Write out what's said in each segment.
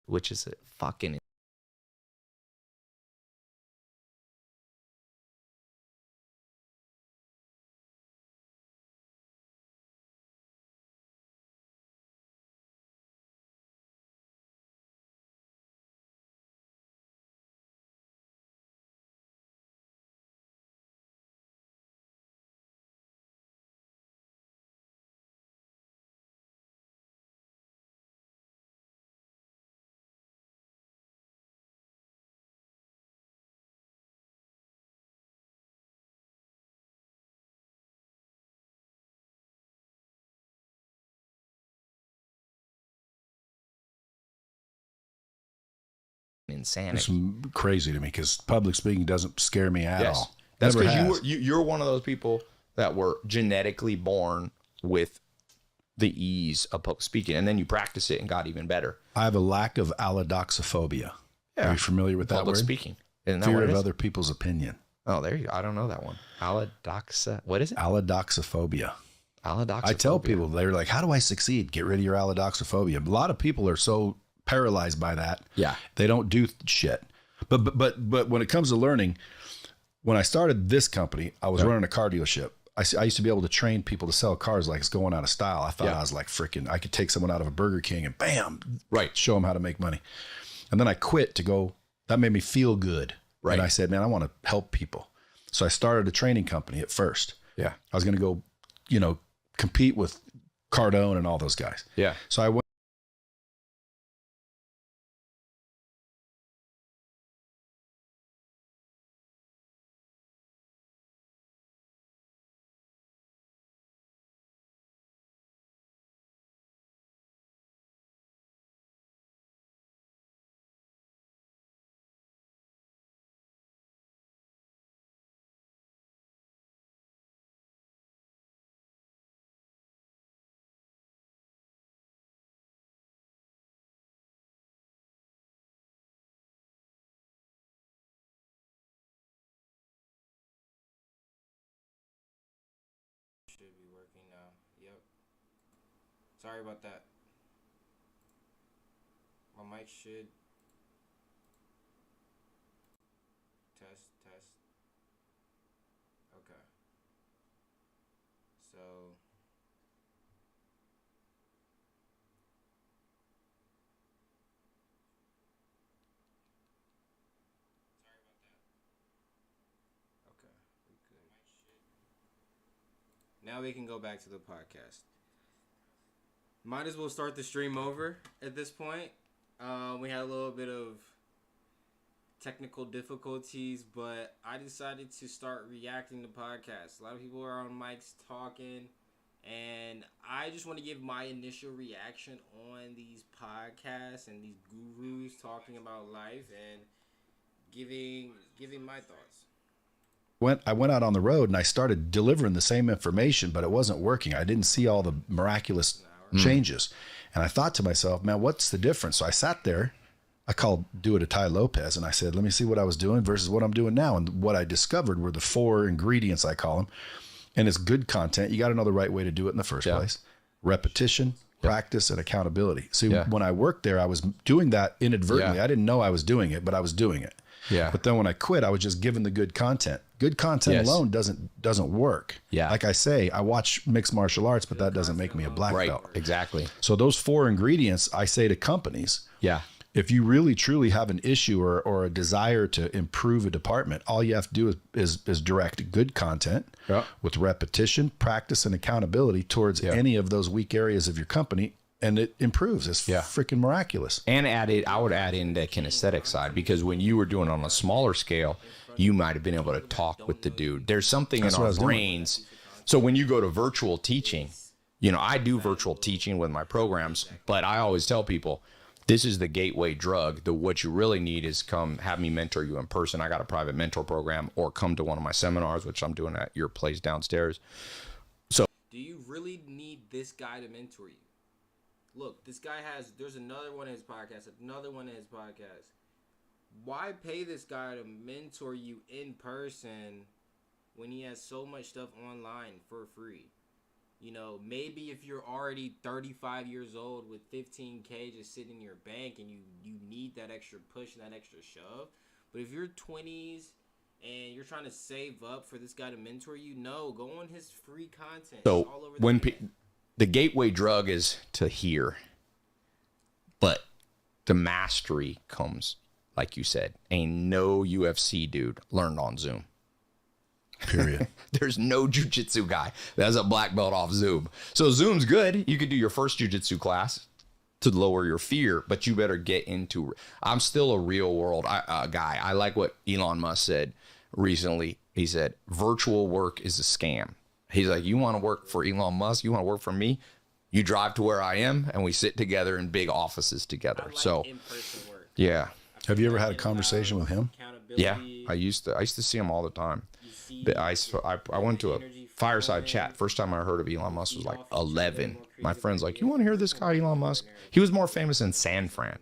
which is a fucking insanity. It's crazy to me because public speaking doesn't scare me at all. That's because you're one of those people that were genetically born with the ease of public speaking, and then you practice it and got even better. I have a lack of allodoxophobia. Yeah. Are you familiar with that Public word? speaking. Isn't that Fear what it of is? other people's opinion. Oh, there you go. I don't know that one. What is it? Allodoxophobia. Allodoxophobia. I tell people, they're like, how do I succeed? Get rid of your allodoxophobia. A lot of people are so paralyzed by that. Yeah. They don't do shit. But when it comes to learning, when I started this company, I was running a car dealership. I used to be able to train people to sell cars like it's going out of style. I thought I was like freaking, I could take someone out of a Burger King and bam, show them how to make money. And then I quit to go, that made me feel good. Right. And I said, man, I want to help people. So I started a training company at first. Yeah. I was going to go, compete with Cardone and all those guys. Yeah. So I went. Should be working now. Yep. Sorry about that. My mic should test. Okay. So sorry about that. Okay, we good. Now we can go back to the podcast. Might as well start the stream over at this point. We had a little bit of technical difficulties, but I decided to start reacting to podcasts. A lot of people are on mics talking, and I just want to give my initial reaction on these podcasts and these gurus talking about life and giving my thoughts. I went out on the road and I started delivering the same information, but it wasn't working. I didn't see all the miraculous changes. And I thought to myself, man, what's the difference? So I sat there, I called Do It to Ty Lopez, and I said, let me see what I was doing versus what I'm doing now. And what I discovered were the 4 ingredients, I call them. And it's good content. You got to know the right way to do it in the first place. Repetition, practice, and accountability. See, when I worked there, I was doing that inadvertently. I didn't know I was doing it, but I was doing it. Yeah. But then when I quit, I was just given the good content. Good content alone doesn't work. Yeah. Like I say, I watch mixed martial arts, but that doesn't make me a black belt. Exactly. So those 4 ingredients, I say to companies, if you really truly have an issue or a desire to improve a department, all you have to do is direct good content with repetition, practice, and accountability towards any of those weak areas of your company. And it improves. It's freaking miraculous. And I would add in the kinesthetic side, because when you were doing it on a smaller scale, you might have been able to talk with the dude. There's something in our brains. So when you go to virtual teaching, I do virtual teaching with my programs, but I always tell people, this is the gateway drug. What you really need is come have me mentor you in person. I got a private mentor program, or come to one of my seminars, which I'm doing at your place downstairs. So do you really need this guy to mentor you? Look, this guy there's another one in his podcast, another one in his podcast. Why pay this guy to mentor you in person when he has so much stuff online for free? You know, maybe if you're already 35 years old with 15K just sitting in your bank and you need that extra push and that extra shove. But if you're 20s and you're trying to save up for this guy to mentor you, no, go on his free content. So all over when the gateway drug is to hear, but the mastery comes, like you said, ain't no UFC dude learned on Zoom. Period. There's no jiu-jitsu guy that's a black belt off Zoom. So Zoom's good. You could do your first jiu-jitsu class to lower your fear, but you better get into. I'm still a real world guy. I like what Elon Musk said recently. He said, virtual work is a scam. He's like, you want to work for Elon Musk? You want to work for me? You drive to where I am and we sit together in big offices together. So in-person work. Yeah. Have you ever had a conversation with him? Yeah, I used to see him all the time. I went to a fireside chat. First time I heard of Elon Musk was like 11. My friend's like, you want to hear this guy, Elon Musk? He was more famous in San Fran,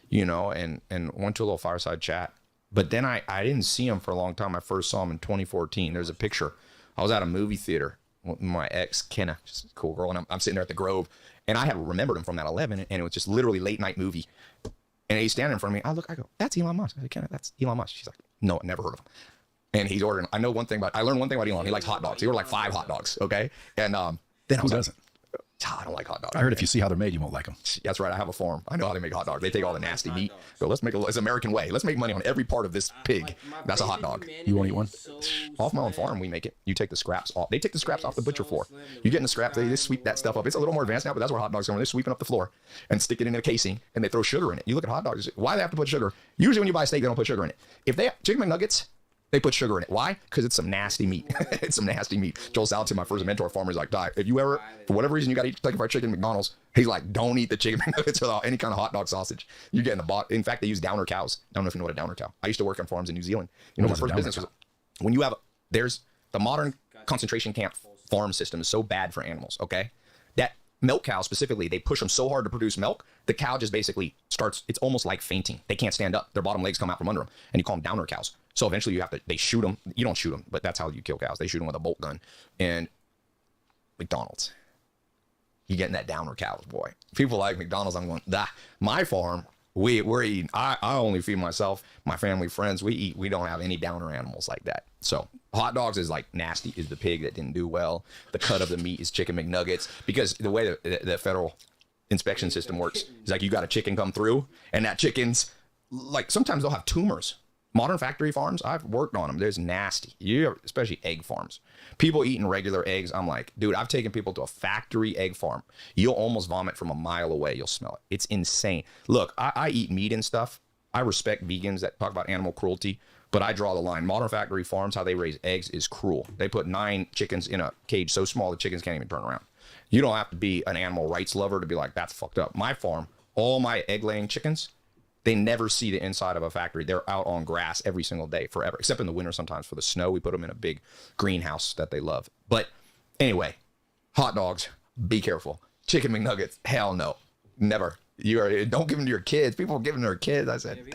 you know, and went to a little fireside chat. But then I didn't see him for a long time. I first saw him in 2014. There's a picture. I was at a movie theater with my ex, Kenna, just a cool girl, and I'm sitting there at the Grove, and I had remembered him from that 11, and it was just literally late night movie. And he's standing in front of me. I go, that's Elon Musk. I said, Kenna, that's Elon Musk. She's like, no, I never heard of him. And he's ordering. I learned one thing about Elon. He likes hot dogs. He ordered like 5 hot dogs. Okay. And then Who doesn't? I don't like hot dogs. I heard if you see how they're made, you won't like them. That's right. I have a farm. I know how they make hot dogs. They take all the nasty meat. So let's make it's American way. Let's make money on every part of this pig. That's a hot dog. You won't eat one? Off my own farm, we make it. You take the scraps off. They take the scraps off the butcher floor. You get in the scraps. They sweep that stuff up. It's a little more advanced now, but that's where hot dogs come. They're sweeping up the floor and stick it in a casing, and they throw sugar in it. You look at hot dogs. Why do they have to put sugar? Usually when you buy steak, they don't put sugar in it. If they chicken McNuggets, they put sugar in it. Why? Because it's some nasty meat. It's some nasty meat. Joel Salatin, my first mentor farmer, is like, Di, if you ever, for whatever reason, you got to eat Kentucky Fried Chicken at McDonald's, he's like, don't eat the chicken McNuggets without any kind of hot dog sausage. You get in the bot. In fact, they use downer cows. I don't know if you know what a downer cow. I used to work on farms in New Zealand. You know, my first business was when you have, there's the modern concentration camp farm system is so bad for animals, okay? That milk cows specifically, they push them so hard to produce milk, the cow just basically starts, it's almost like fainting. They can't stand up. Their bottom legs come out from under them, and you call them downer cows. So eventually they shoot them. You don't shoot them, but that's how you kill cows. They shoot them with a bolt gun. And McDonald's, you getting that downer cows, boy. People like McDonald's, I'm going, my farm, we're eating, I only feed myself, my family, friends, we don't have any downer animals like that. So hot dogs is like nasty, is the pig that didn't do well. The cut of the meat is chicken McNuggets, because the way the federal inspection system works is like you got a chicken come through, and that chicken's like, sometimes they'll have tumors. Modern factory farms, I've worked on them. There's nasty, especially egg farms. People eating regular eggs. I'm like, dude, I've taken people to a factory egg farm. You'll almost vomit from a mile away. You'll smell it. It's insane. Look, I eat meat and stuff. I respect vegans that talk about animal cruelty, but I draw the line. Modern factory farms, how they raise eggs is cruel. They put 9 chickens in a cage so small the chickens can't even turn around. You don't have to be an animal rights lover to be like, that's fucked up. My farm, all my egg laying chickens, they never see the inside of a factory. They're out on grass every single day forever, except in the winter sometimes for the snow. We put them in a big greenhouse that they love. But anyway, hot dogs, be careful. Chicken McNuggets, hell no. Never. Don't give them to your kids. People give them to their kids. I said,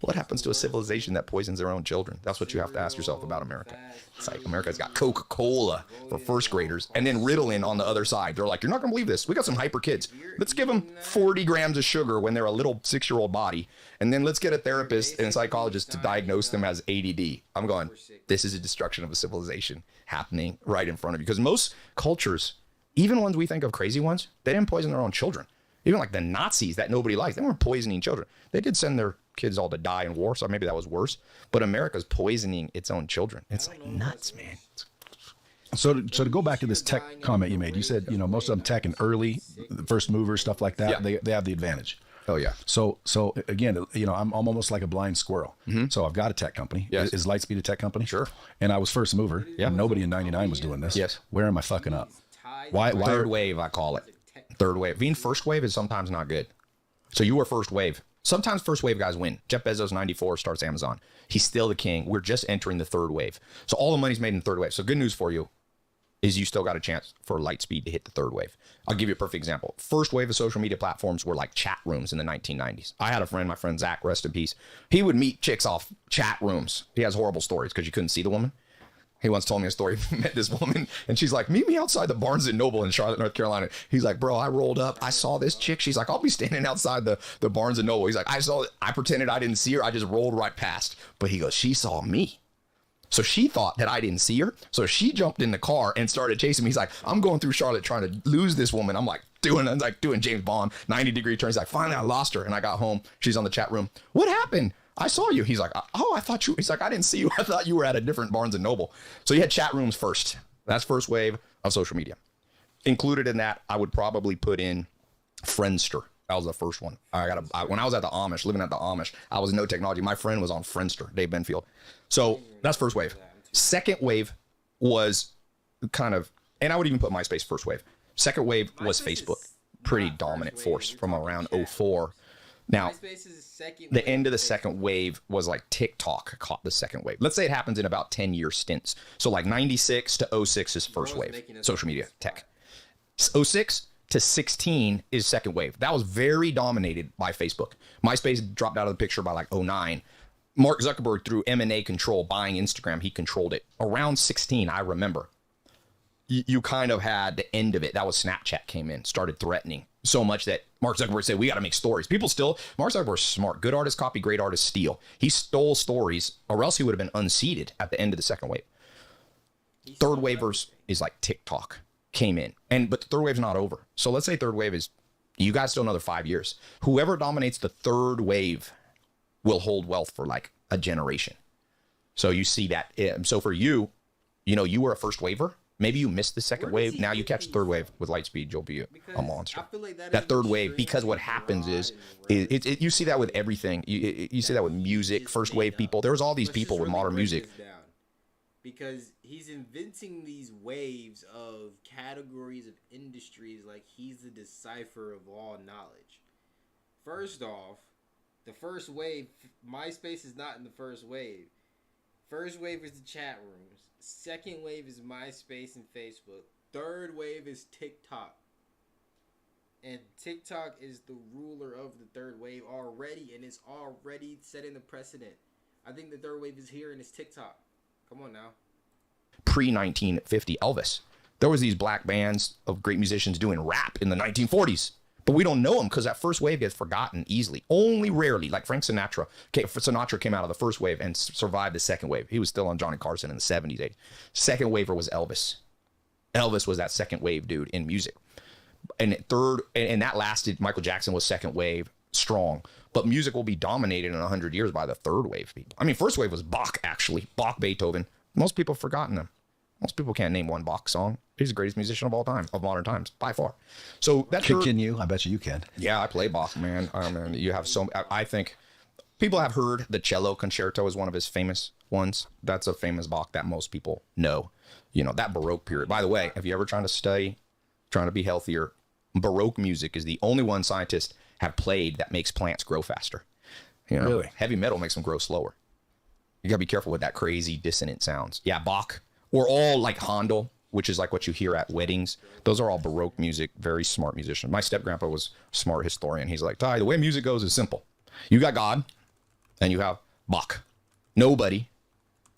what happens to a civilization that poisons their own children? That's what you have to ask yourself about America. It's like America's got Coca-Cola for first graders and then Ritalin on the other side. They're like, you're not going to believe this. We got some hyper kids. Let's give them 40 grams of sugar when they're a little 6-year-old body. And then let's get a therapist and a psychologist to diagnose them as ADD. I'm going, this is a destruction of a civilization happening right in front of you. Because most cultures, even ones we think of crazy ones, they didn't poison their own children. Even like the Nazis that nobody likes, they weren't poisoning children. They did send their kids all to die in war, so maybe that was worse. But America's poisoning its own children. It's like nuts, man. So to go back to this tech comment you made, you said, most of them tech and early, first movers, stuff like that, yeah. they have the advantage. Oh yeah. So again, I'm almost like a blind squirrel. Mm-hmm. So I've got a tech company. Yes. Is Lightspeed a tech company? Sure. And I was first mover. Yeah. Nobody in '99 was doing this. Yes. Where am I fucking up? Why? Third wave, I call it. Third wave. Being first wave is sometimes not good. So you were first wave. Sometimes first wave guys win. Jeff Bezos, 94, starts Amazon. He's still the king. We're just entering the third wave. So all the money's made in the third wave. So good news for you is you still got a chance for Lightspeed to hit the third wave. I'll give you a perfect example. First wave of social media platforms were like chat rooms in the 1990s. I had a friend, my friend Zach, rest in peace. He would meet chicks off chat rooms. He has horrible stories because you couldn't see the woman. He once told me a story. He met this woman and she's like, meet me outside the Barnes and Noble in Charlotte, North Carolina. He's like, bro, I rolled up. I saw this chick. She's like, I'll be standing outside the Barnes and Noble. He's like, I pretended I didn't see her. I just rolled right past. But he goes, she saw me. So she thought that I didn't see her. So she jumped in the car and started chasing me. He's like, I'm going through Charlotte trying to lose this woman. I'm like doing James Bond, 90-degree turns. He's like, finally I lost her. And I got home. She's on the chat room. What happened? I saw you. He's like, oh, I thought you. He's like, I didn't see you. I thought you were at a different Barnes and Noble. So you had chat rooms first. That's first wave of social media. Included in that, I would probably put in Friendster. That was the first one. When I was at the Amish, living at the Amish, I was no technology. My friend was on Friendster, Dave Benfield. So that's first wave. Second wave was kind of, and I would even put MySpace first wave. Second wave was Facebook. Pretty dominant force from around 04. Now, the end of the second wave was like TikTok caught the second wave. Let's say it happens in about 10-year stints. So like 96 to 06 is first wave, social media, tech. 06 to 16 is second wave. That was very dominated by Facebook. MySpace dropped out of the picture by like 09. Mark Zuckerberg, through M&A control, buying Instagram, he controlled it. Around 16, I remember, you kind of had the end of it. That was Snapchat came in, started threatening so much that Mark Zuckerberg said, we got to make stories. Mark Zuckerberg's smart. Good artists copy, great artists steal. He stole stories, or else he would have been unseated at the end of the second wave. Third wavers is like TikTok came in. But the third wave's not over. So let's say third wave is, you guys still another 5 years. Whoever dominates the third wave will hold wealth for like a generation. So you see that. So for you, you were a first waver. Maybe you missed the second wave. Now you catch the third wave with Lightspeed. You'll be a monster. Like that third wave, because what happens is you see that with everything. You see that with music, first wave people. There's all these people with modern music. Because he's inventing these waves of categories of industries like he's the decipher of all knowledge. First off, the first wave, MySpace is not in the first wave. First wave is the chat rooms. Second wave is MySpace and Facebook. Third wave is TikTok. And TikTok is the ruler of the third wave already, and it's already setting the precedent. I think the third wave is here, and it's TikTok. Come on now. Pre-1950 Elvis. There was these black bands of great musicians doing rap in the 1940s. But we don't know them because that first wave gets forgotten easily. Only rarely, like Frank Sinatra. Sinatra came out of the first wave and survived the second wave. He was still on Johnny Carson in the 70s. Second waver was Elvis. Elvis was that second wave dude in music. And third, and that lasted, Michael Jackson was second wave, strong. But music will be dominated in 100 years by the third wave people. I mean, first wave was Bach, actually. Bach, Beethoven. Most people have forgotten them. Most people can't name one Bach song. He's the greatest musician of all time, of modern times, by far. So that can you? I bet you can. Yeah, I play Bach, man. I mean, you have I think people have heard the cello concerto is one of his famous ones. That's a famous Bach that most people know. That Baroque period. By the way, if you ever trying to be healthier, Baroque music is the only one scientists have played that makes plants grow faster. Really? Heavy metal makes them grow slower. You gotta be careful with that crazy dissonant sounds. Yeah, Bach, or all like Handel, which is like what you hear at weddings. Those are all Baroque music, very smart musician. My step-grandpa was a smart historian. He's like, Ty, the way music goes is simple. You got God, and you have Bach. Nobody.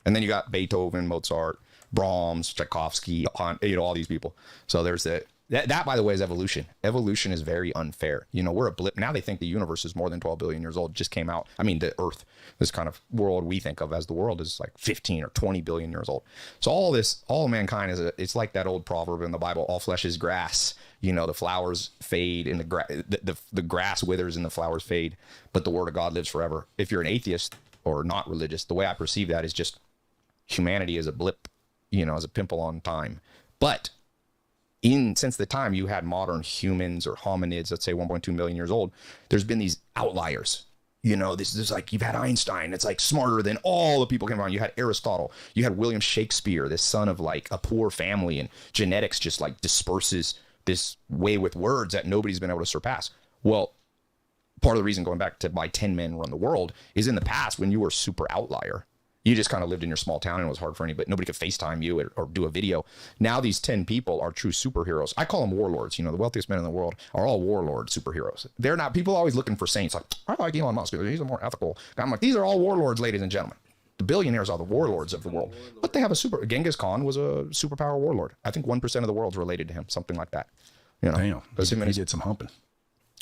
And then you got Beethoven, Mozart, Brahms, Tchaikovsky, all these people. So there's that, by the way, is evolution. Evolution is very unfair. We're a blip. Now they think the universe is more than 12 billion years old. Just came out. I mean, the Earth, this kind of world we think of as the world, is like 15 or 20 billion years old. So all mankind it's like that old proverb in the Bible, all flesh is grass. The flowers fade and the grass withers and the flowers fade, but the word of God lives forever. If you're an atheist or not religious, the way I perceive that is just humanity is a blip, as a pimple on time. But since the time you had modern humans or hominids, let's say 1.2 million years old, there's been these outliers. This is like, you've had Einstein, it's like smarter than all the people came around. You had Aristotle, you had William Shakespeare, this son of like a poor family, and genetics just like disperses this way with words that nobody's been able to surpass. Well, part of the reason, going back to why 10 men run the world, is in the past when you were a super outlier, you just kind of lived in your small town and it was hard for anybody. Nobody could FaceTime you or do a video. Now these 10 people are true superheroes. I call them warlords. The wealthiest men in the world are all warlord superheroes. They're not, people are always looking for saints. Like, I like Elon Musk. He's a more ethical guy. I'm like, these are all warlords, ladies and gentlemen. The billionaires are the warlords of the world. But they have Genghis Khan was a superpower warlord. I think 1% of the world's related to him, something like that. You know, damn, he did some humping.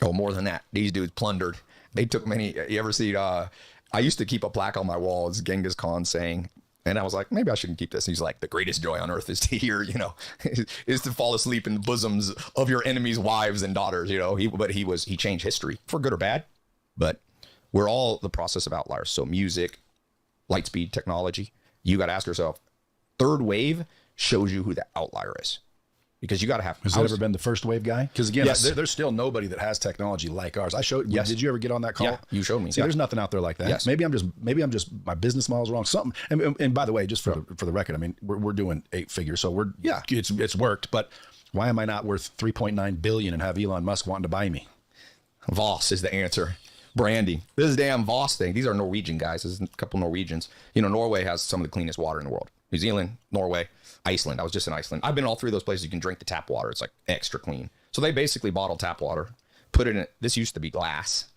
Oh, more than that. These dudes plundered. They took many. You ever see? I used to keep a plaque on my wall. It's Genghis Khan saying, and I was like, maybe I shouldn't keep this. And he's like, the greatest joy on earth is to hear, you know, is to fall asleep in the bosoms of your enemies' wives and daughters. You know, he changed history for good or bad. But we're all the process of outliers. So music, light speed, technology. You got to ask yourself, third wave shows you who the outlier is. Because you got to have. Has that ever been the first wave guy? Because again, Yes. there's still nobody that has technology like ours. I showed. Yes. Did you ever get on that call? Yeah, you showed me. See, there's nothing out there like that. Yes. Maybe I'm just my business model's wrong. Something. And by the way, just for the record, I mean we're doing 8 figures, so it's worked. But why am I not worth 3.9 billion and have Elon Musk wanting to buy me? Voss is the answer. Branding. This damn Voss thing. These are Norwegian guys. There's a couple Norwegians. You know, Norway has some of the cleanest water in the world. New Zealand, Norway, Iceland. I was just in Iceland. I've been all 3 of those places. You can drink the tap water. It's like extra clean. So they basically bottle tap water, put it in. This used to be glass,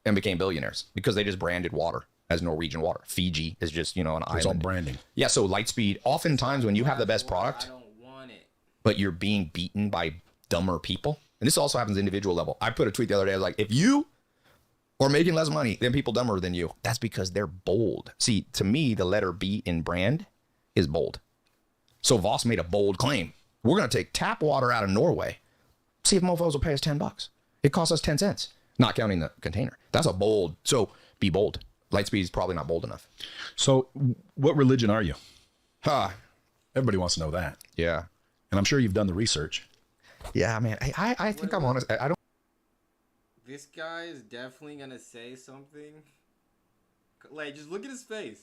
and became billionaires because they just branded water as Norwegian water. Fiji is just, you know, an island. It's all branding. Yeah. So Lightspeed. Oftentimes when you have the best product, I don't want it. but you're being beaten by dumber people, and this also happens individual level. I put a tweet the other day. I was like, if you are making less money than people dumber than you, that's because they're bold. See, to me, the letter B in brand is bold. So Voss made a bold claim. We're going to take tap water out of Norway. See if mofos will pay us $10. It costs us 10 cents, not counting the container. That's a bold. So be bold. Lightspeed is probably not bold enough. So what religion are you? Huh. Everybody wants to know that. Yeah. And I'm sure you've done the research. Yeah, man. I think I'm honest. I don't. This guy is definitely gonna say something. Like, just look at his face.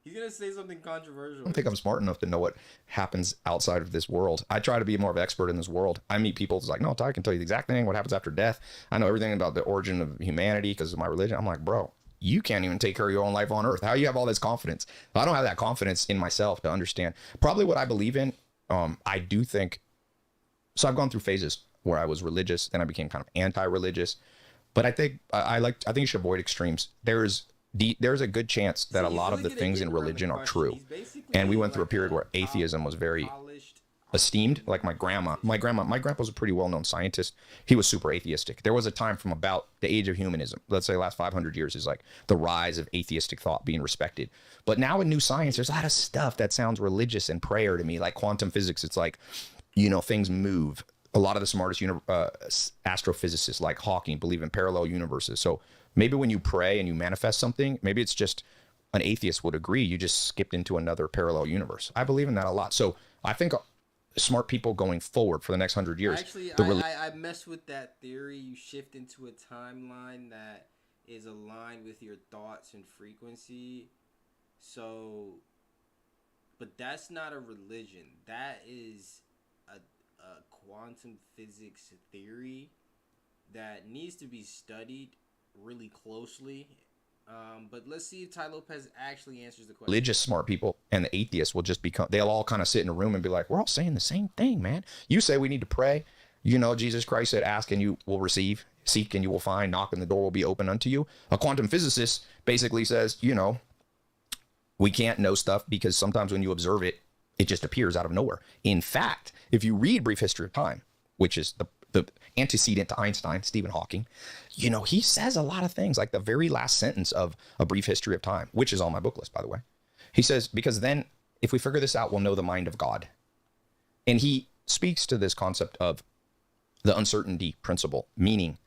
He's gonna say something controversial. I don't think I'm smart enough to know what happens outside of this world. I try to be more of an expert in this world. I meet people who's like, no, I can tell you the exact thing, what happens after death. I know everything about the origin of humanity because of my religion. I'm like, bro, you can't even take care of your own life on earth. How do you have all this confidence? I don't have that confidence in myself to understand probably what I believe in. I do think, so I've gone through phases where I was religious, then I became kind of anti-religious. But I think I think you should avoid extremes. There's a good chance that a lot of the things in religion are true. And we went through a period where atheism was very esteemed. Like my grandpa was a pretty well-known scientist. He was super atheistic. There was a time from about the age of humanism, let's say the last 500 years, is like the rise of atheistic thought being respected. But now in new science, there's a lot of stuff that sounds religious and prayer to me, like quantum physics. It's like, you know, things move. A lot of the smartest astrophysicists like Hawking believe in parallel universes. So maybe when you pray and you manifest something, maybe it's just an atheist would agree you just skipped into another parallel universe. I believe in that a lot. So I think smart people going forward for the next 100 years. Actually, I mess with that theory. You shift into a timeline that is aligned with your thoughts and frequency. So, but that's not a religion. That is a quantum physics theory that needs to be studied really closely. But let's see if Ty Lopez actually answers the question. Religious smart people and the atheists will just become, they'll all kind of sit in a room and be like, we're all saying the same thing, man. You say we need to pray. You know, Jesus Christ said, ask and you will receive, seek and you will find, knock and the door will be open unto you. A quantum physicist basically says, you know, we can't know stuff because sometimes when you observe it, it just appears out of nowhere. In fact, if you read Brief History of Time, which is the antecedent to Einstein, Stephen Hawking, you know, he says a lot of things, like the very last sentence of A Brief History of Time, which is on my book list, by the way. He says, because then if we figure this out, we'll know the mind of God. And he speaks to this concept of the uncertainty principle, meaning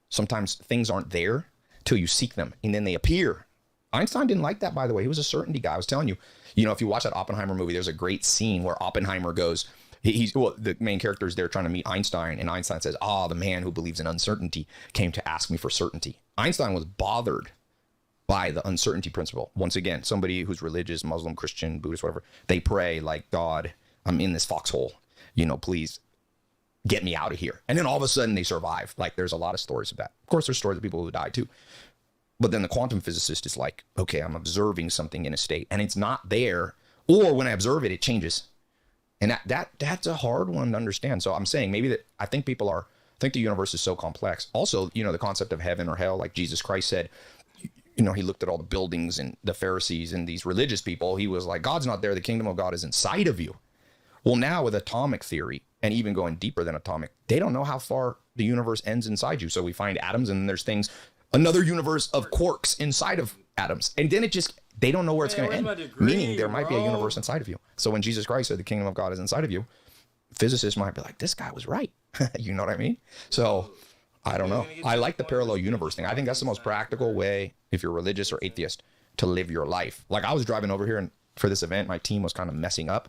sometimes things aren't there till you seek them and then they appear. Einstein didn't like that, by the way. He was a certainty guy. I was telling you, you know, if you watch that Oppenheimer movie, there's a great scene where Oppenheimer goes, the main character is there trying to meet Einstein, and Einstein says, the man who believes in uncertainty came to ask me for certainty. Einstein was bothered by the uncertainty principle. Once again, somebody who's religious, Muslim, Christian, Buddhist, whatever, they pray like, God, I'm in this foxhole, you know, please get me out of here. And then all of a sudden they survive. Like, there's a lot of stories of that. Of course, there's stories of people who die too. But then the quantum physicist is like, okay, I'm observing something in a state and it's not there. Or when I observe it, it changes. And that's a hard one to understand. So I'm saying maybe that I think the universe is so complex. Also, you know, the concept of heaven or hell, like Jesus Christ said, he looked at all the buildings and the Pharisees and these religious people. He was like, God's not there. The kingdom of God is inside of you. Well, now with atomic theory and even going deeper than atomic, they don't know how far the universe ends inside you. So we find atoms and then there's things, another universe of quarks inside of atoms. And then they don't know where it's going to end. Meaning there might be a universe inside of you. So when Jesus Christ said the kingdom of God is inside of you, physicists might be like, this guy was right. You know what I mean? So I don't know. I like the parallel universe thing. I think that's the most practical way, if you're religious or atheist, to live your life. Like I was driving over here and for this event, my team was kind of messing up.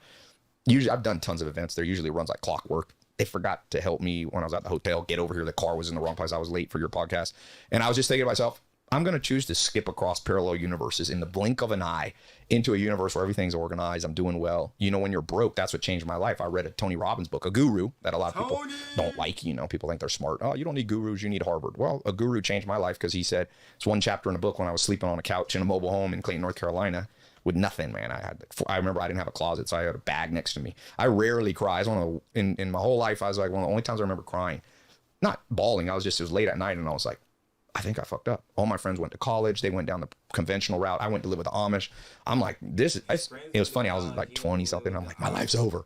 Usually I've done tons of events. There usually runs like clockwork. They forgot to help me when I was at the hotel, get over here. The car was in the wrong place. I was late for your podcast. And I was just thinking to myself, I'm going to choose to skip across parallel universes in the blink of an eye into a universe where everything's organized. I'm doing well. When you're broke, that's what changed my life. I read a Tony Robbins book, a guru that a lot of people don't like. People think they're smart. Oh, you don't need gurus. You need Harvard. Well, a guru changed my life because he said it's one chapter in a book when I was sleeping on a couch in a mobile home in Clayton, North Carolina with nothing, man. I remember I didn't have a closet, so I had a bag next to me. I rarely cry. In my whole life, I was like one of the only times I remember crying, not bawling. It was late at night and I was like, I think I fucked up. All my friends went to college. They went down the conventional route. I went to live with the Amish. I'm like, it was funny. I was like 20 something. I'm like, my life's over.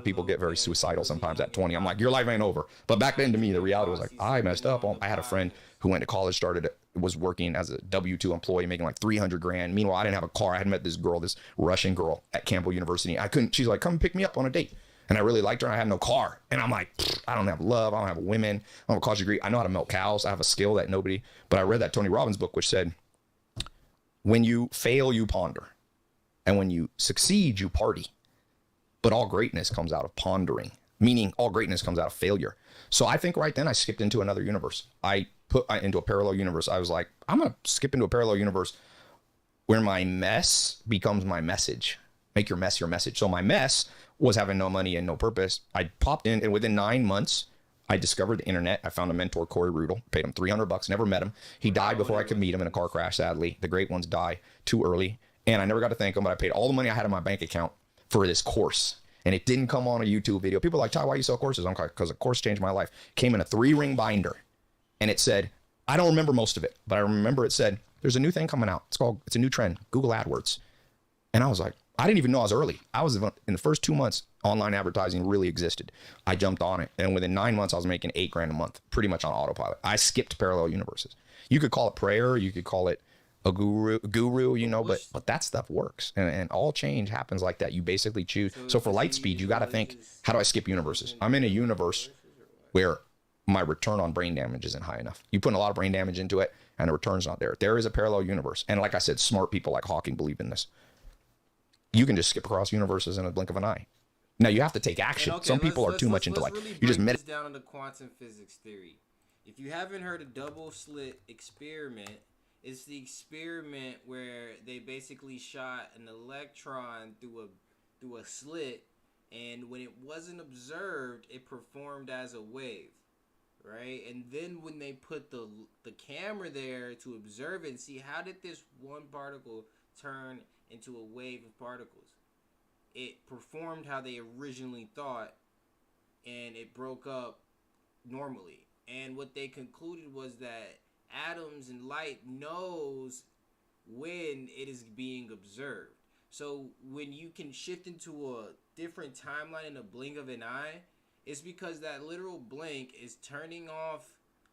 People get very suicidal sometimes at 20. I'm like, your life ain't over. But back then to me, the reality was like, I messed up. I had a friend who went to college, was working as a W-2 employee, making like 300 grand. Meanwhile, I didn't have a car. I had met this girl, this Russian girl at Campbell University. She's like, come pick me up on a date. And I really liked her and I had no car. And I'm like, I don't have love. I don't have women. I don't have a college degree. I know how to milk cows. I have a skill that nobody, but I read that Tony Robbins book, which said, when you fail, you ponder. And when you succeed, you party. But all greatness comes out of pondering, meaning all greatness comes out of failure. So I think right then I skipped into another universe. I put into a parallel universe. I was like, I'm going to skip into a parallel universe where my mess becomes my message. Make your mess your message. So my mess was having no money and no purpose. I popped in, and within 9 months, I discovered the internet. I found a mentor, Corey Rudel, paid him $300, never met him. He died before I could meet him in a car crash, sadly. The great ones die too early. And I never got to thank him, but I paid all the money I had in my bank account for this course. And it didn't come on a YouTube video. People are like, Ty, why you sell courses? I'm like, because a course changed my life. Came in a 3-ring binder. And it said, I don't remember most of it, but I remember it said, there's a new thing coming out. It's a new trend, Google AdWords. And I was like, I didn't even know I was early. I was in the first 2 months, online advertising really existed. I jumped on it. And within 9 months, I was making $8,000 a month, pretty much on autopilot. I skipped parallel universes. You could call it prayer. You could call it a guru, but that stuff works. And all change happens like that. You basically choose. So for Lightspeed, you got to think, how do I skip universes? I'm in a universe where my return on brain damage isn't high enough. You put a lot of brain damage into it and the return's not there. There is a parallel universe. And like I said, smart people like Hawking believe in this. You can just skip across universes in a blink of an eye. Now you have to take action. Okay, some people are too much into really you just meditate down into quantum physics theory. If you haven't heard of double slit experiment, it's the experiment where they basically shot an electron through a slit, and when it wasn't observed, it performed as a wave, right? And then when they put the camera there to observe it and see how did this one particle turn into a wave of particles, it performed how they originally thought, and it broke up normally. And what they concluded was that atoms and light knows when it is being observed. So when you can shift into a different timeline in a blink of an eye, it's because that literal blink is turning off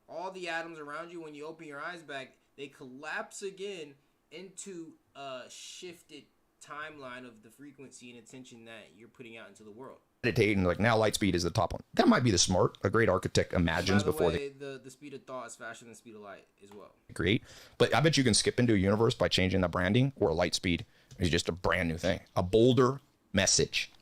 all the atoms around you. When you open your eyes back, they collapse again into a shifted timeline of the frequency and attention that you're putting out into the world. Meditating, like now Lightspeed is the top one. That might be the smart, a great architect imagines before the speed of thought is faster than the speed of light as well. Create. But I bet you can skip into a universe by changing the branding, where Lightspeed is just a brand new thing, a bolder message.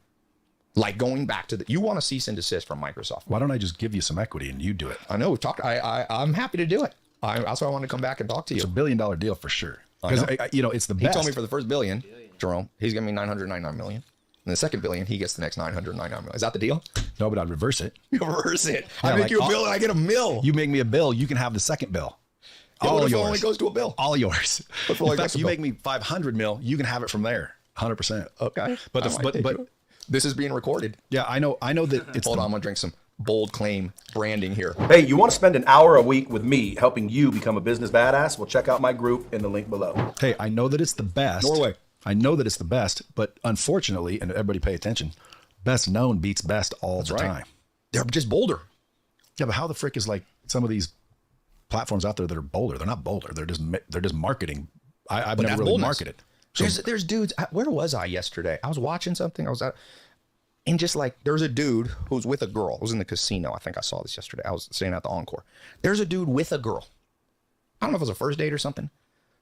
Like going back to you want to cease and desist from Microsoft. Why don't I just give you some equity and you do it? I know we've talked. I'm happy to do it. That's why I wanted to come back and talk to you. It's $1 billion deal for sure. Because it's the best. He told me for the first billion, Jerome, he's giving me $999 million. And the second billion, he gets the next $999 million. Is that the deal? No, but I'd reverse it. Reverse it. I make you a bill and I get a mill. You make me a bill, you can have the second bill. Yeah, all yours. It only goes to a bill. All yours. In fact, you make me 500 mil, you can have it from there. 100%. Okay. But this is being recorded. Yeah, I know that it's Hold on, I'm gonna drink some bold claim branding here. Hey, you want to spend an hour a week with me helping you become a business badass? Well, check out my group in the link below. Hey, I know that it's the best. Norway. I know that it's the best, but unfortunately, and everybody pay attention, best known beats best all the time. They're just bolder. Yeah, but how the frick is like some of these platforms out there that are bolder? They're not bolder. They're just marketing. I've never really marketed. So, there's dudes. Where was I yesterday? I was watching something. I was out, and just like there's a dude who's with a girl. I was in the casino. I think I saw this yesterday. I was staying at the Encore. There's a dude with a girl. I don't know if it was a first date or something.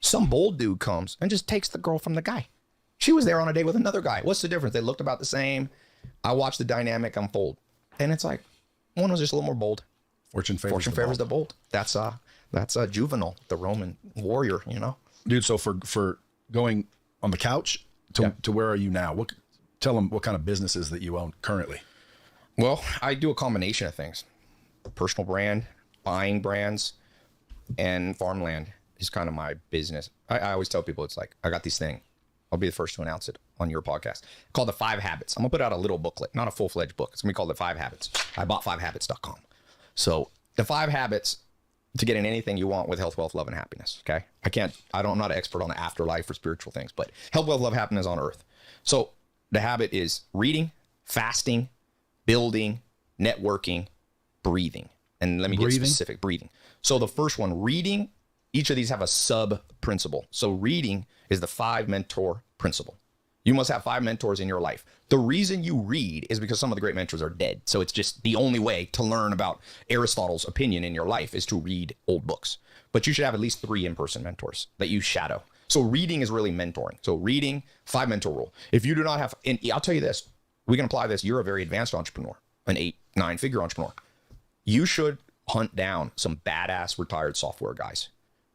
Some bold dude comes and just takes the girl from the guy. She was there on a date with another guy. What's the difference? They looked about the same. I watched the dynamic unfold, and it's like one was just a little more bold. Fortune favors the bold. That's Juvenal, the Roman warrior. You know, dude. So for going on the couch to where are you now? Tell them what kind of businesses that you own currently. Well, I do a combination of things: personal brand, buying brands, and farmland is kind of my business. I always tell people it's like I got this thing. I'll be the first to announce it on your podcast called The 5 Habits. I'm gonna put out a little booklet, not a full-fledged book. It's gonna be called The 5 Habits. I bought 5habits.com. So the 5 habits to get in anything you want with health, wealth, love, and happiness. Okay. I'm not an expert on the afterlife or spiritual things, but health, wealth, love, happiness on earth. So the habit is reading, fasting, building, networking, breathing. And let me get specific. Breathing. So the first one, reading, each of these have a sub principle. So reading is the 5 mentor principle. You must have 5 mentors in your life. The reason you read is because some of the great mentors are dead. So it's just the only way to learn about Aristotle's opinion in your life is to read old books. But you should have at least 3 in-person mentors that you shadow. So reading is really mentoring. So reading, 5 mentor rule. If you do not have, and I'll tell you this, we can apply this. You're a very advanced entrepreneur, an 8-9 figure entrepreneur. You should hunt down some badass retired software guys.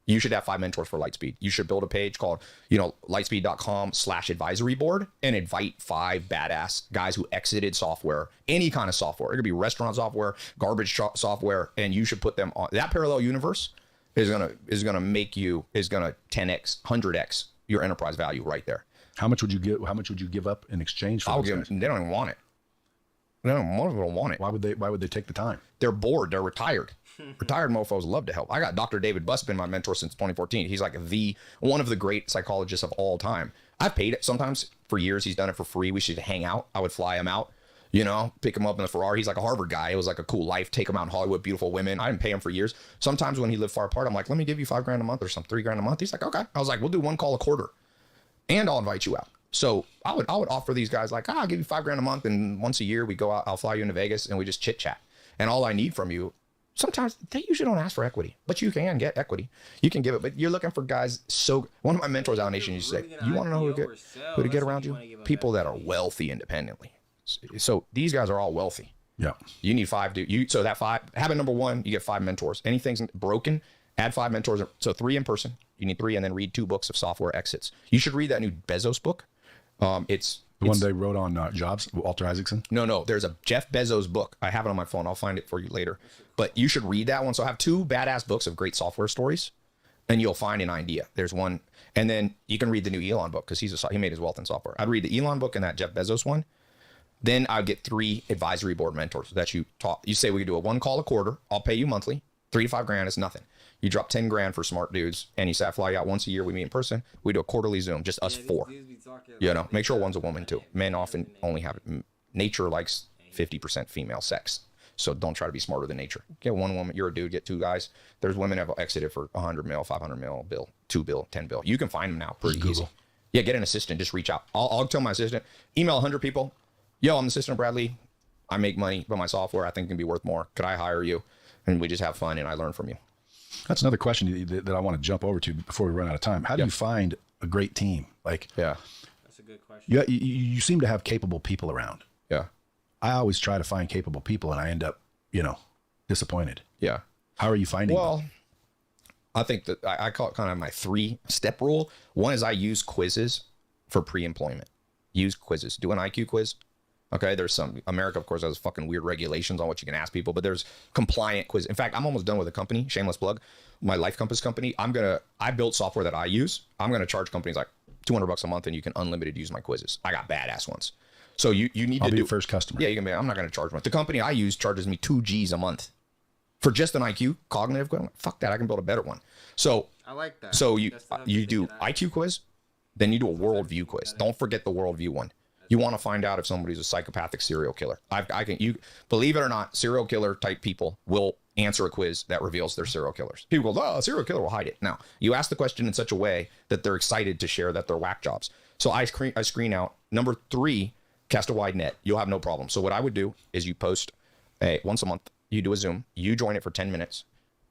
You should have 5 mentors for Lightspeed. You should build a page called, lightspeed.com/advisory board and invite 5 badass guys who exited software, any kind of software. It could be restaurant software, garbage software, and you should put them on. That parallel universe is gonna 10x, 100x your enterprise value right there. How much would you give up in exchange for those guys? They don't even want it. Most people don't want it. Why would they take the time? They're bored. They're retired. Retired mofos love to help. I got Dr. David Buss, been my mentor since 2014. He's like one of the great psychologists of all time. I've paid it sometimes for years. He's done it for free. We should hang out. I would fly him out, pick him up in the Ferrari. He's like a Harvard guy. It was like a cool life. Take him out in Hollywood, beautiful women. I didn't pay him for years. Sometimes when he lived far apart, I'm like, let me give you $5,000 a month or something, $3,000 a month. He's like, okay. I was like, we'll do 1 call a quarter and I'll invite you out. So I would offer these guys like, I'll give you $5,000 a month. And once a year we go out, I'll fly you into Vegas and we just chit chat. And all I need from you, sometimes they usually don't ask for equity, but you can get equity. You can give it, but you're looking for guys. So one of my mentors out in Nation used to say, you want to know who to get around you? People that are wealthy independently. So these guys are all wealthy. Yeah. You need 5. So that 5, habit number 1, you get 5 mentors. Anything's broken, add 5 mentors. So 3 in person, you need 3, and then read 2 books of software exits. You should read that new Bezos book. It's the one they wrote on Jobs, Walter Isaacson? No. There's a Jeff Bezos book. I have it on my phone. I'll find it for you later. But you should read that one. So I have 2 badass books of great software stories, and you'll find an idea. There's one. And then you can read the new Elon book because he made his wealth in software. I'd read the Elon book and that Jeff Bezos one. Then I'd get 3 advisory board mentors that you taught. You say we could do a 1 call a quarter. I'll pay you monthly. $3 to $5 grand is nothing. You drop $10,000 for smart dudes, and you say I fly you out once a year. We meet in person. We do a quarterly Zoom, just us 4. Make sure one's a woman too. Men often only have nature likes 50% female sex, so don't try to be smarter than nature. Get 1 woman. You're a dude. Get 2 guys. There's women that have exited for $100 mil, $500 mil bill, $2 bill, $10 bill. You can find them now pretty easy. Yeah, get an assistant. Just reach out. I'll tell my assistant. Email 100 people. Yo, I'm the assistant of Bradley. I make money, but my software I think can be worth more. Could I hire you? And we just have fun, and I learn from you. That's another question that I want to jump over to before we run out of time. How do you find a great team? That's a good question. You seem to have capable people around. Yeah. I always try to find capable people, and I end up, disappointed. Yeah. How are you finding them? I think that I call it kind of my 3-step rule. One is I use quizzes for pre-employment. Use quizzes. Do an IQ quiz. Okay, there's some, America, of course, has fucking weird regulations on what you can ask people, but there's compliant quiz. In fact, I'm almost done with a company, shameless plug, my Life Compass company. I built software that I use. I'm going to charge companies like $200 a month and you can unlimited use my quizzes. I got badass ones. So you need I'll to be do your first customer. Yeah, I'm not going to charge much. The company I use charges me $2,000 a month for just an IQ cognitive quiz. Fuck that, I can build a better one. So I like that. So you do IQ quiz, then you do a worldview quiz. Don't forget the worldview one. You want to find out if somebody's a psychopathic serial killer. You believe it or not, serial killer type people will answer a quiz that reveals they're serial killers. People go, oh, a serial killer will hide it. Now, you ask the question in such a way that they're excited to share that they're whack jobs. So I screen out. Number 3, cast a wide net. You'll have no problem. So what I would do is you post once a month. You do a Zoom. You join it for 10 minutes.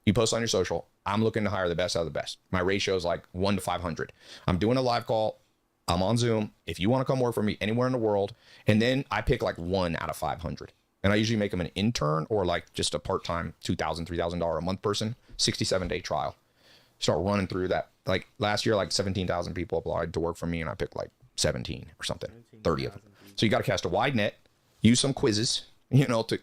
You post on your social. I'm looking to hire the best out of the best. My ratio is like 1 to 500. I'm doing a live call. I'm on Zoom. If you want to come work for me anywhere in the world, and then I pick like 1 out of 500. And I usually make them an intern or like just a part-time $2,000, $3,000 a month person, 67-day trial. Start running through that. Like last year, like 17,000 people applied to work for me, and I picked like 17 or something, 30 of them. So you got to cast a wide net, use some quizzes, to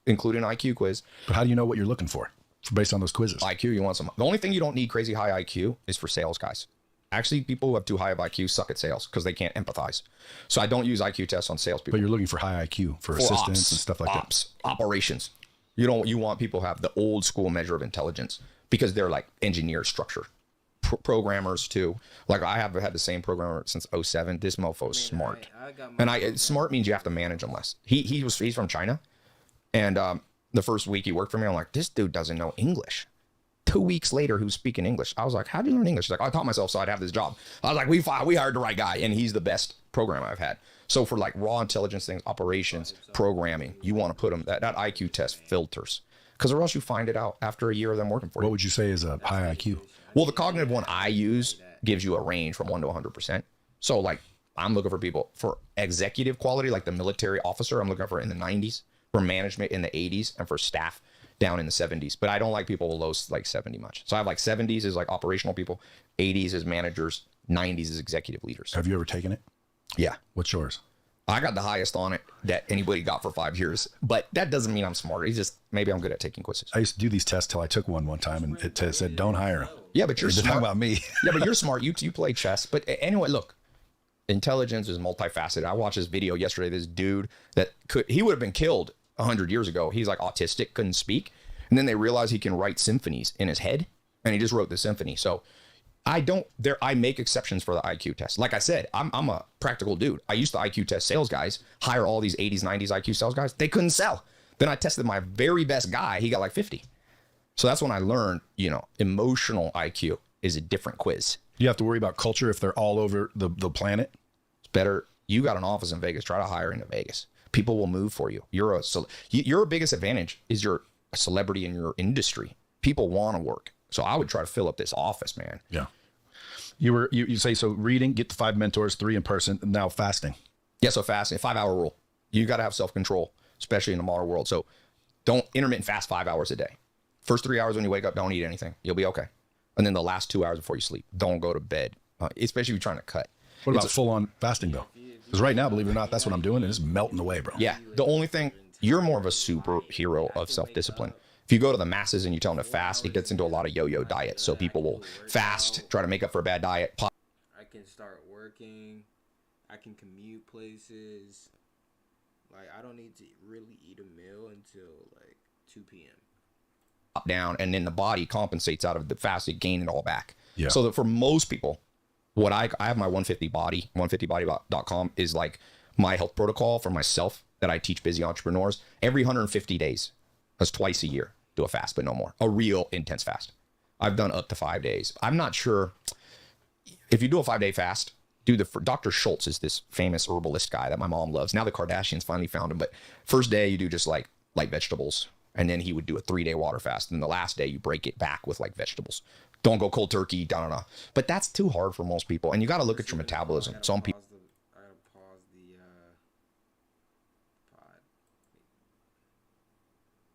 include an IQ quiz. But how do you know what you're looking for based on those quizzes? IQ, you want some. The only thing you don't need crazy high IQ is for sales guys. Actually, people who have too high of IQ suck at sales because they can't empathize. So I don't use IQ tests on salespeople. But you're looking for high IQ for assistants and stuff like that. Operations. You want people who have the old school measure of intelligence because they're like engineer structure. Programmers too. Like I have had the same programmer since 2007. This mofo is smart. Smart means you have to manage him less. He's from China. And the first week he worked for me, I'm like, this dude doesn't know English. 2 weeks later, who's speaking English? I was like, how do you learn English? He's like, I taught myself so I'd have this job. I was like, we hired the right guy, and he's the best programmer I've had. So for like raw intelligence things, operations, programming, you want to put them that IQ test filters, because or else you find it out after a year of them working for you. What would you say is a high IQ? Well, the cognitive one I use gives you a range from 1 to 100%. So like I'm looking for people for executive quality, like the military officer, I'm looking for in the 90s, for management in the 80s, and for staff down in the 70s. But I don't like people below like 70 much. So I have like 70s is like operational people, 80s is managers, 90s is executive leaders. Have you ever taken it? Yeah. What's yours? I got the highest on it that anybody got for 5 years, but that doesn't mean I'm smarter. It's just maybe I'm good at taking quizzes. I used to do these tests till I took one time, and it said don't hire him. Yeah, but you're smart. Talking about me. Yeah, but you're smart. You play chess. But anyway, look, intelligence is multifaceted. I watched this video yesterday. This dude he would have been killed 100 years ago. He's like autistic, couldn't speak. And then they realized he can write symphonies in his head, and he just wrote the symphony. So I make exceptions for the IQ test. Like I said, I'm a practical dude. I used to IQ test sales guys, hire all these 80s, 90s IQ sales guys. They couldn't sell. Then I tested my very best guy. He got like 50. So that's when I learned, emotional IQ is a different quiz. You have to worry about culture if they're all over the planet. It's better. You got an office in Vegas. Try to hire into Vegas. People will move for you. Your biggest advantage is you're a celebrity in your industry. People want to work. So I would try to fill up this office, man. Yeah. You say, so reading, get the 5 mentors, 3 in person, and now fasting. Yeah. So fasting, 5-hour rule. You got to have self-control, especially in the modern world. So don't intermittent fast 5 hours a day. First 3 hours when you wake up, don't eat anything. You'll be okay. And then the last 2 hours before you sleep, don't go to bed, especially if you're trying to cut. What about full-on fasting, though? Because right now, believe it or not, that's what I'm doing, and it's melting away, bro. Yeah. The only thing, you're more of a superhero of self-discipline. If you go to the masses and you tell them to fast, it gets into a lot of yo-yo diets. So people will fast, try to make up for a bad diet. I can start working. I can commute places. Like, I don't need to really eat a meal until like 2 p.m. Up, down, and then the body compensates out of the fasted, gain it all back. Yeah. So that for most people, what I have my 150 body, 150body.com is like my health protocol for myself that I teach busy entrepreneurs. Every 150 days, that's twice a year, do a fast, but no more. A real intense fast. I've done up to 5 days. I'm not sure if you do a 5-day fast. Dr. Schultz is this famous herbalist guy that my mom loves. Now the Kardashians finally found him. But first day you do just like light vegetables, and then he would do a 3-day water fast. And the last day you break it back with like vegetables. Don't go cold turkey, But that's too hard for most people. And you got to look at your metabolism. Some people.